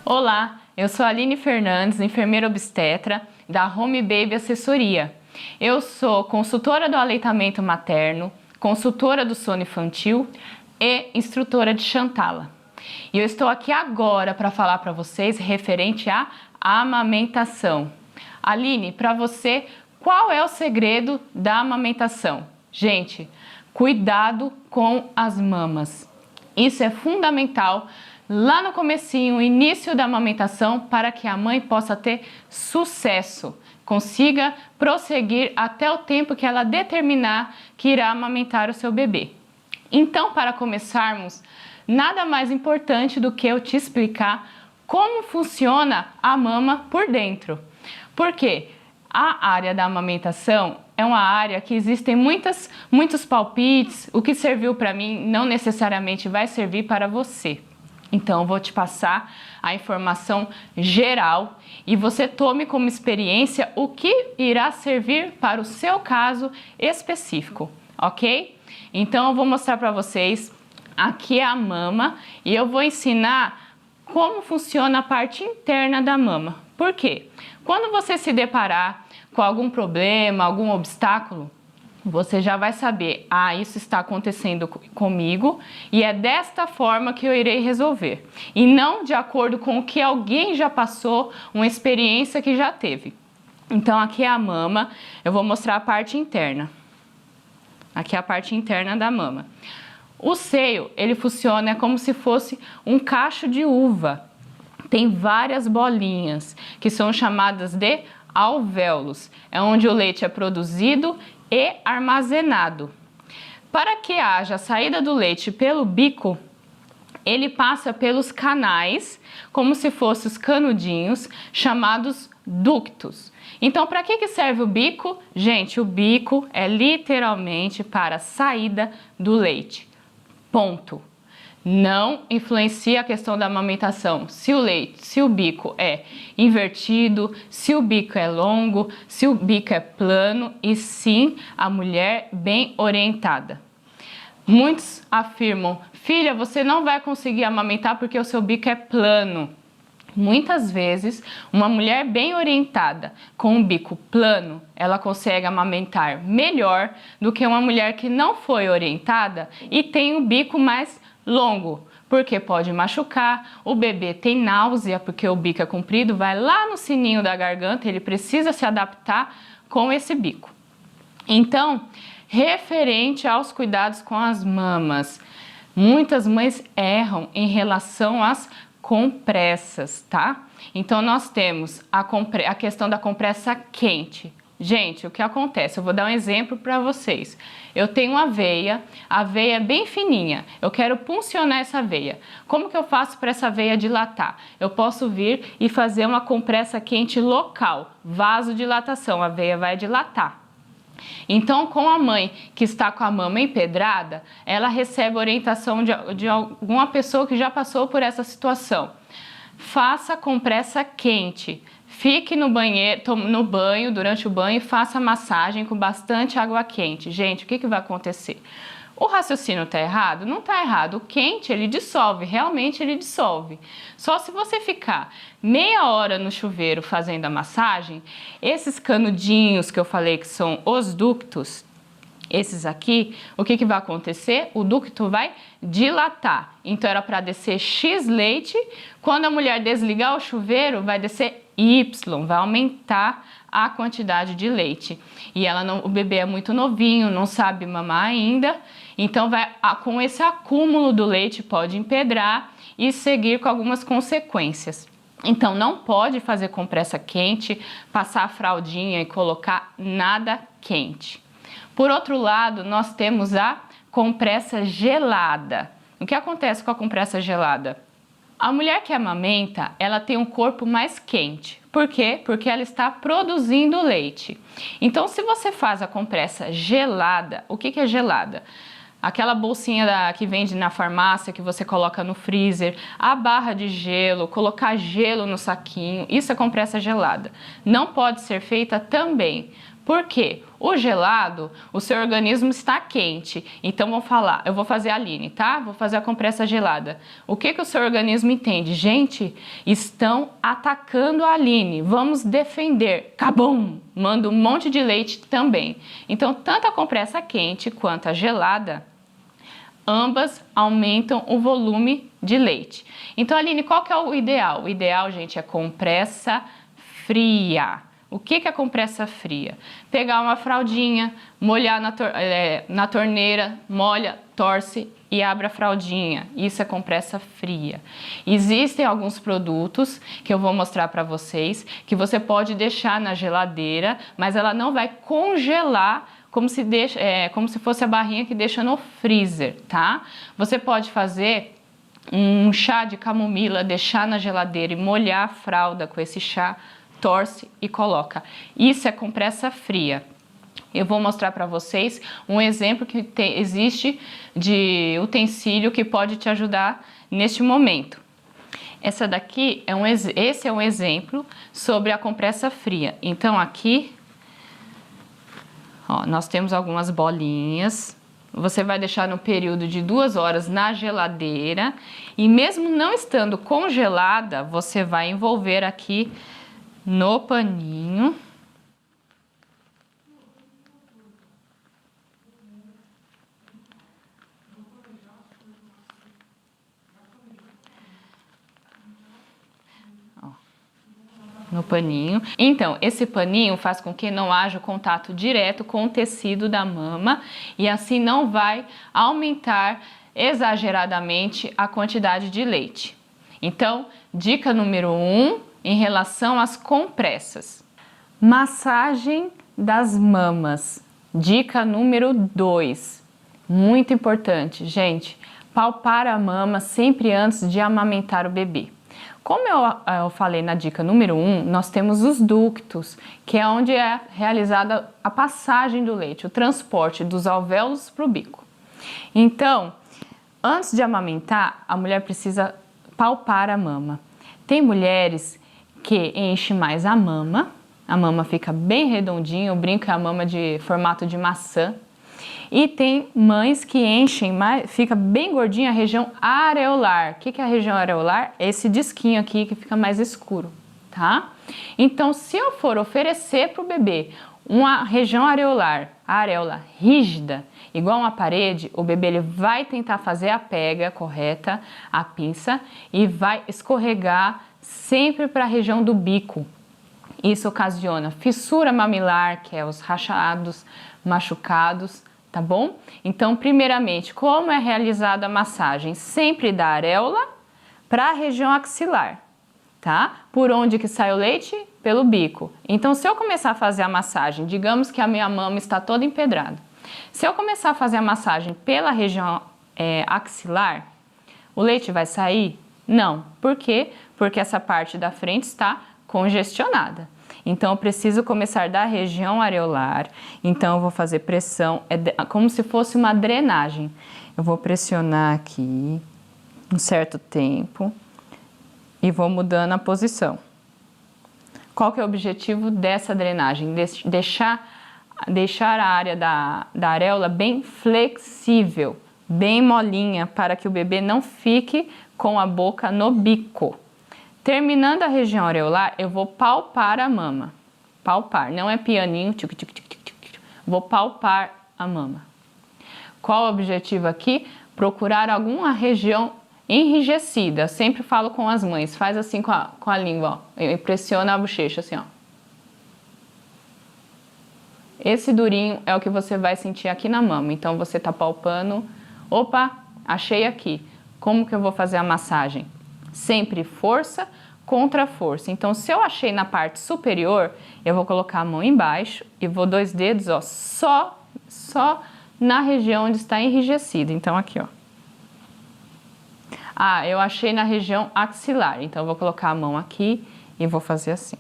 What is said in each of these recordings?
Olá, eu sou a Aline Fernandes, enfermeira obstetra da Home Baby Assessoria. Eu sou consultora do aleitamento materno, consultora do sono infantil e instrutora de Chantala. E eu estou aqui agora para falar para vocês referente à amamentação. Aline, para você, qual é o segredo da amamentação? Gente, cuidado com as mamas. Isso é fundamental lá no comecinho, início da amamentação, para que a mãe possa ter sucesso, consiga prosseguir até o tempo que ela determinar que irá amamentar o seu bebê. Então, para começarmos, nada mais importante do que eu te explicar como funciona a mama por dentro. Porque a área da amamentação é uma área que existem muitos palpites, o que serviu para mim não necessariamente vai servir para você. Então, eu vou te passar a informação geral e você tome como experiência o que irá servir para o seu caso específico, ok? Então, eu vou mostrar para vocês, aqui é a mama e eu vou ensinar como funciona a parte interna da mama. Por quê? Quando você se deparar com algum problema, algum obstáculo, você já vai saber, isso está acontecendo comigo e é desta forma que eu irei resolver. E não de acordo com o que alguém já passou, uma experiência que já teve. Então, aqui é a mama, eu vou mostrar a parte interna. Aqui é a parte interna da mama. O seio, ele funciona como se fosse um cacho de uva. Tem várias bolinhas, que são chamadas de alvéolos. É onde o leite é produzido e armazenado. Para que haja a saída do leite pelo bico, ele passa pelos canais, como se fossem os canudinhos, chamados ductos. Então, para que serve o bico? Gente, o bico é literalmente para a saída do leite. Ponto. Não influencia a questão da amamentação, se o bico é invertido, se o bico é longo, se o bico é plano, e sim a mulher bem orientada. Muitos afirmam, filha, você não vai conseguir amamentar porque o seu bico é plano. Muitas vezes, uma mulher bem orientada, com um bico plano, ela consegue amamentar melhor do que uma mulher que não foi orientada e tem um bico mais longo, porque pode machucar, o bebê tem náusea, porque o bico é comprido, vai lá no sininho da garganta, ele precisa se adaptar com esse bico. Então, referente aos cuidados com as mamas, muitas mães erram em relação às compressas, tá? Então, nós temos a questão da compressa quente. Gente, o que acontece? Eu vou dar um exemplo para vocês. Eu tenho uma veia, a veia é bem fininha, eu quero puncionar essa veia. Como que eu faço para essa veia dilatar? Eu posso vir e fazer uma compressa quente local, vasodilatação, a veia vai dilatar. Então, com a mãe que está com a mama empedrada, ela recebe orientação de alguma pessoa que já passou por essa situação. Faça compressa quente. Fique no banho, durante o banho, e faça massagem com bastante água quente. Gente, o que vai acontecer? O raciocínio está errado? Não está errado. O quente, ele dissolve, realmente ele dissolve. Só se você ficar meia hora no chuveiro fazendo a massagem, esses canudinhos que eu falei que são os ductos, esses aqui, o que vai acontecer? O ducto vai dilatar. Então, era para descer X leite. Quando a mulher desligar o chuveiro, vai descer Y, vai aumentar a quantidade de leite. E o bebê é muito novinho, não sabe mamar ainda. Então, com esse acúmulo do leite, pode empedrar e seguir com algumas consequências. Então, não pode fazer compressa quente, passar a fraldinha e colocar nada quente. Por outro lado, nós temos a compressa gelada. O que acontece com a compressa gelada? A mulher que amamenta, ela tem um corpo mais quente. Por quê? Porque ela está produzindo leite. Então, se você faz a compressa gelada, o que é gelada? Aquela bolsinha que vende na farmácia, que você coloca no freezer, a barra de gelo, colocar gelo no saquinho, isso é compressa gelada. Não pode ser feita também. Por quê? O gelado, o seu organismo está quente. Então, eu vou fazer a Aline, tá? Vou fazer a compressa gelada. O que o seu organismo entende? Gente, estão atacando a Aline. Vamos defender. Cabum! Manda um monte de leite também. Então, tanto a compressa quente quanto a gelada, ambas aumentam o volume de leite. Então, Aline, qual que é o ideal? O ideal, gente, é compressa fria. O que é compressa fria? Pegar uma fraldinha, molhar na torneira, molha, torce e abre a fraldinha. Isso é compressa fria. Existem alguns produtos que eu vou mostrar para vocês que você pode deixar na geladeira, mas ela não vai congelar como se fosse a barrinha que deixa no freezer, tá? Você pode fazer um chá de camomila, deixar na geladeira e molhar a fralda com esse chá, torce e coloca. Isso é compressa fria. Eu vou mostrar para vocês um exemplo que existe de utensílio que pode te ajudar neste momento. Esse é um exemplo sobre a compressa fria. Então aqui, ó, nós temos algumas bolinhas. Você vai deixar no período de 2 horas na geladeira e mesmo não estando congelada, você vai envolver aqui no paninho. Ó, no paninho. Então, esse paninho faz com que não haja contato direto com o tecido da mama e assim não vai aumentar exageradamente a quantidade de leite. Então, dica número 1, em relação às compressas. Massagem das mamas. Dica número 2. Muito importante, gente. Palpar a mama sempre antes de amamentar o bebê. Como eu falei na dica número 1, nós temos os ductos, que é onde é realizada a passagem do leite, o transporte dos alvéolos para o bico. Então, antes de amamentar, a mulher precisa palpar a mama. Tem mulheres que enche mais a mama fica bem redondinha, eu brinco que é a mama de formato de maçã. E tem mães que enchem mais, fica bem gordinha a região areolar. O que é a região areolar? É esse disquinho aqui que fica mais escuro, tá? Então, se eu for oferecer para o bebê uma região areolar, a areola rígida, igual uma parede, o bebê ele vai tentar fazer a pega correta, a pinça, e vai escorregar sempre para a região do bico. Isso ocasiona fissura mamilar, que é os rachados, machucados, tá bom? Então, primeiramente, como é realizada a massagem? Sempre da areola para a região axilar, tá? Por onde que sai o leite? Pelo bico. Então, se eu começar a fazer a massagem, digamos que a minha mama está toda empedrada. Se eu começar a fazer a massagem pela região axilar, o leite vai sair? Não. Por quê? Porque essa parte da frente está congestionada. Então, eu preciso começar da região areolar. Então, eu vou fazer pressão, como se fosse uma drenagem. Eu vou pressionar aqui um certo tempo e vou mudando a posição. Qual que é o objetivo dessa drenagem? Deixar a área da areola bem flexível, bem molinha, para que o bebê não fique com a boca no bico. Terminando a região areolar, eu vou palpar a mama. Palpar, não é pianinho, tic, tic, tic, tic, tic. Vou palpar a mama. Qual o objetivo aqui? Procurar alguma região enrijecida. Eu sempre falo com as mães, faz assim com a língua, ó. Eu pressiono a bochecha assim, ó. Esse durinho é o que você vai sentir aqui na mama. Então, você tá palpando. Opa, achei aqui. Como que eu vou fazer a massagem? Sempre força contra força. Então, se eu achei na parte superior, eu vou colocar a mão embaixo e vou 2 dedos, ó, só na região onde está enrijecido. Então, aqui, ó. Ah, eu achei na região axilar. Então, eu vou colocar a mão aqui e vou fazer assim.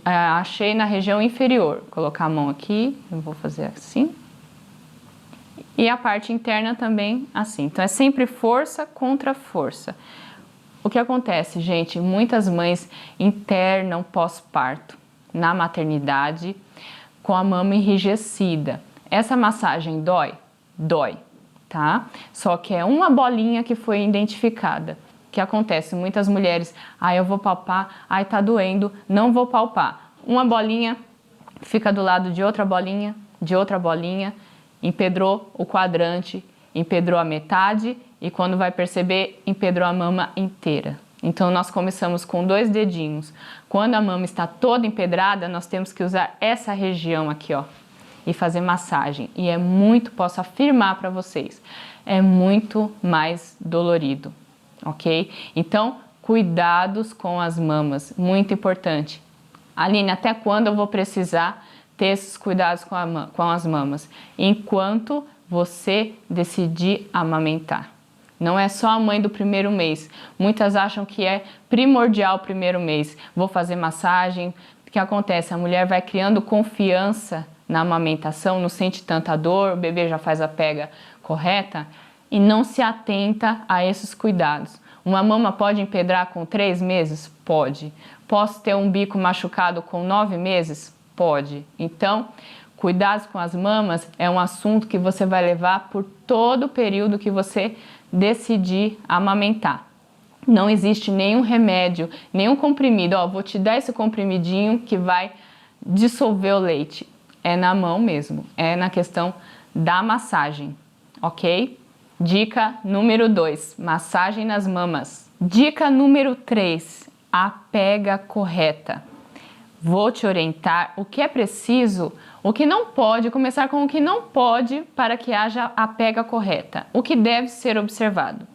Achei na região inferior. Colocar a mão aqui, eu vou fazer assim. E a parte interna também assim. Então, é sempre força contra força. O que acontece, gente? Muitas mães internam pós-parto. na maternidade com a mama enrijecida. Essa massagem dói? Dói, tá? Só que é uma bolinha que foi identificada. O que acontece? Muitas mulheres, eu vou palpar, tá doendo, não vou palpar. Uma bolinha fica do lado de outra bolinha, empedrou o quadrante, empedrou a metade e quando vai perceber, empedrou a mama inteira. Então nós começamos com 2 dedinhos. Quando a mama está toda empedrada, nós temos que usar essa região aqui, ó, e fazer massagem. E é muito, posso afirmar para vocês, é muito mais dolorido, ok? Então, cuidados com as mamas, muito importante. Aline, até quando eu vou precisar ter esses cuidados com as mamas? Enquanto você decidir amamentar. Não é só a mãe do primeiro mês. Muitas acham que é primordial o primeiro mês. Vou fazer massagem. O que acontece? A mulher vai criando confiança na amamentação, não sente tanta dor, o bebê já faz a pega correta e não se atenta a esses cuidados. Uma mama pode empedrar com 3 meses? Pode. Posso ter um bico machucado com 9 meses? Pode. Então, cuidados com as mamas é um assunto que você vai levar por todo o período que você decidir amamentar. Não existe nenhum remédio, nenhum comprimido. Vou te dar esse comprimidinho que vai dissolver o leite. É na mão mesmo, é na questão da massagem, ok? Dica número 2, massagem nas mamas. Dica número 3, a pega correta. Vou te orientar o que é preciso, o que não pode, começar com o que não pode para que haja a pega correta, o que deve ser observado.